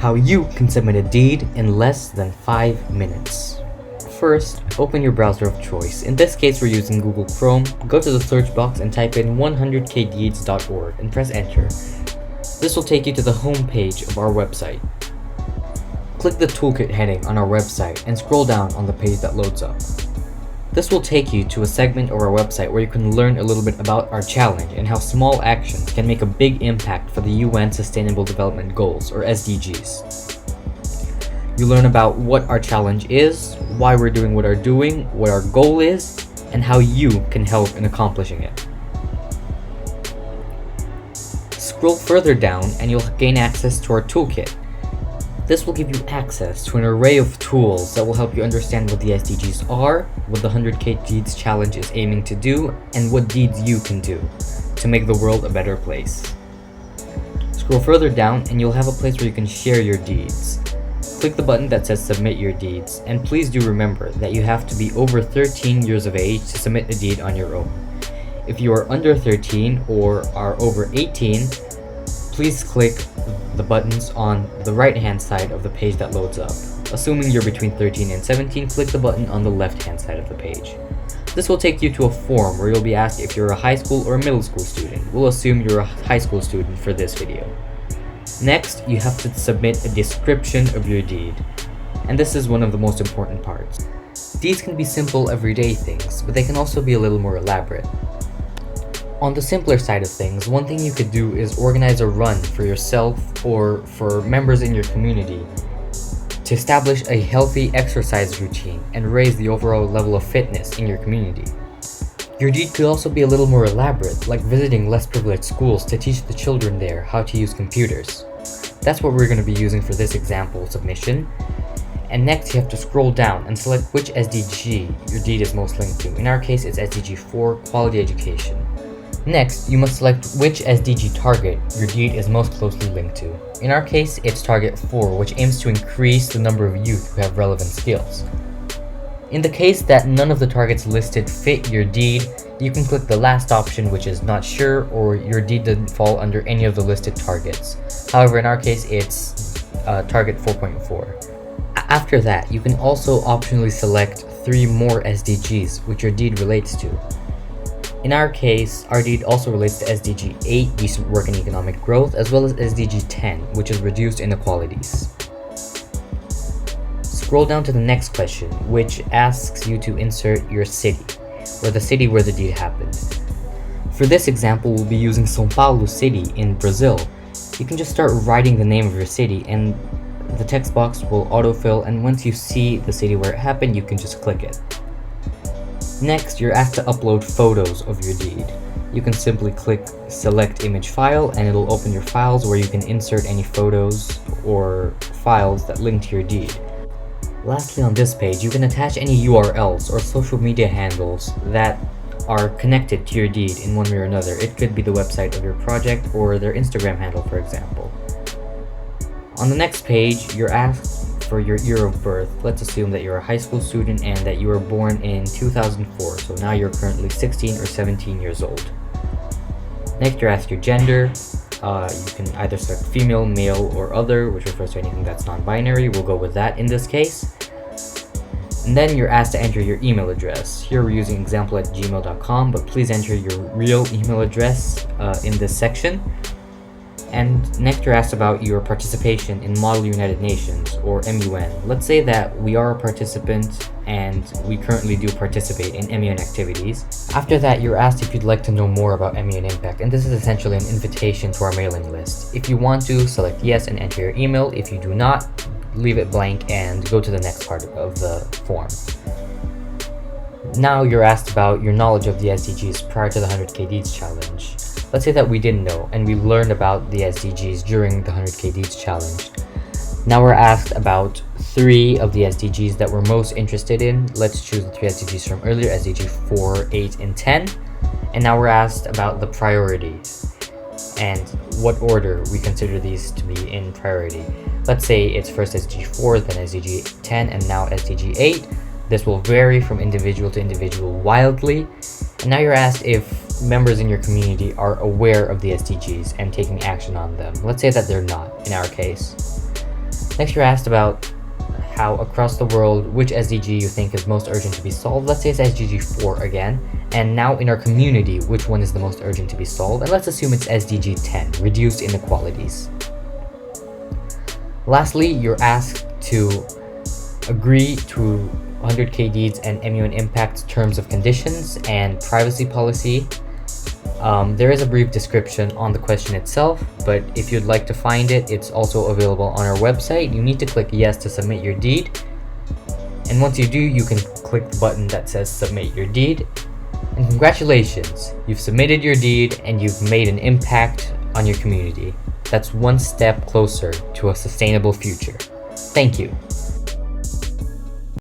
how you can submit a deed in less than 5 minutes. First, open your browser of choice. In this case, we're using Google Chrome. Go to the search box and type in 100kdeeds.org and press enter. This will take you to the home page of our website. Click the toolkit heading on our website and scroll down on the page that loads up. This will take you to a segment of our website where you can learn a little bit about our challenge and how small actions can make a big impact for the UN Sustainable Development Goals, or SDGs. You learn about what our challenge is, why we're doing what our goal is, and how you can help in accomplishing it. Scroll further down and you'll gain access to our toolkit. This will give you access to an array of tools that will help you understand what the SDGs are, what the 100K Deeds Challenge is aiming to do, and what deeds you can do to make the world a better place. Scroll further down and you'll have a place where you can share your deeds. Click the button that says Submit Your Deeds, and please do remember that you have to be over 13 years of age to submit a deed on your own. If you are under 13 or are over 18, please click the buttons on the right-hand side of the page that loads up. Assuming you're between 13 and 17, click the button on the left-hand side of the page. This will take you to a form where you'll be asked if you're a high school or a middle school student. We'll assume you're a high school student for this video. Next, you have to submit a description of your deed. And this is one of the most important parts. Deeds can be simple everyday things, but they can also be a little more elaborate. On the simpler side of things, one thing you could do is organize a run for yourself or for members in your community to establish a healthy exercise routine and raise the overall level of fitness in your community. Your deed could also be a little more elaborate, like visiting less privileged schools to teach the children there how to use computers. That's what we're going to be using for this example submission. And next you have to scroll down and select which SDG your deed is most linked to. In our case, it's SDG 4, Quality Education. Next, you must select which SDG target your deed is most closely linked to. In our case, it's target 4, which aims to increase the number of youth who have relevant skills. In the case that none of the targets listed fit your deed, you can click the last option, which is not sure, or your deed doesn't fall under any of the listed targets. However, in our case, it's target 4.4. After that, you can also optionally select 3 more SDGs, which your deed relates to. In our case, our deed also relates to SDG 8, Decent Work and Economic Growth, as well as SDG 10, which is Reduced Inequalities. Scroll down to the next question, which asks you to insert your city, or the city where the deed happened. For this example, we'll be using São Paulo City in Brazil. You can just start writing the name of your city, and the text box will autofill, and once you see the city where it happened, you can just click it. Next, you're asked to upload photos of your deed. You can simply click Select Image File and it'll open your files where you can insert any photos or files that link to your deed. Lastly, on this page, you can attach any URLs or social media handles that are connected to your deed in one way or another. It could be the website of your project or their Instagram handle, for example. On the next page, you're asked for your year of birth. Let's assume that you're a high school student and that you were born in 2004, so now you're currently 16 or 17 years old. Next, you're asked your gender. You can either select female, male, or other, which refers to anything that's non-binary. We'll go with that in this case. And then you're asked to enter your email address. Here we're using example@gmail.com, but please enter your real email address in this section. And next you're asked about your participation in Model United Nations, or MUN. Let's say that we are a participant and we currently do participate in MUN activities. After that, you're asked if you'd like to know more about MUN Impact, and this is essentially an invitation to our mailing list. If you want to, select yes and enter your email. If you do not, leave it blank and go to the next part of the form. Now you're asked about your knowledge of the SDGs prior to the 100K Deeds Challenge. Let's say that we didn't know and we learned about the SDGs during the 100K Deeds Challenge. Now we're asked about 3 of the SDGs that we're most interested in. Let's choose the 3 SDGs from earlier, SDG 4, 8, and 10. And now we're asked about the priorities and what order we consider these to be in priority. Let's say it's first SDG 4, then SDG 10, and now SDG 8. This will vary from individual to individual wildly. And now you're asked if members in your community are aware of the SDGs and taking action on them. Let's say that they're not, in our case. Next, you're asked about how across the world, which SDG you think is most urgent to be solved. Let's say it's SDG 4 again. And now in our community, which one is the most urgent to be solved? And let's assume it's SDG 10, reduced inequalities. Lastly, you're asked to agree to 100K deeds and MUN impact terms of conditions and privacy policy. There is a brief description on the question itself, but if you'd like to find it, it's also available on our website. You need to click yes to submit your deed. And once you do, you can click the button that says submit your deed. And congratulations, you've submitted your deed and you've made an impact on your community. That's one step closer to a sustainable future. Thank you.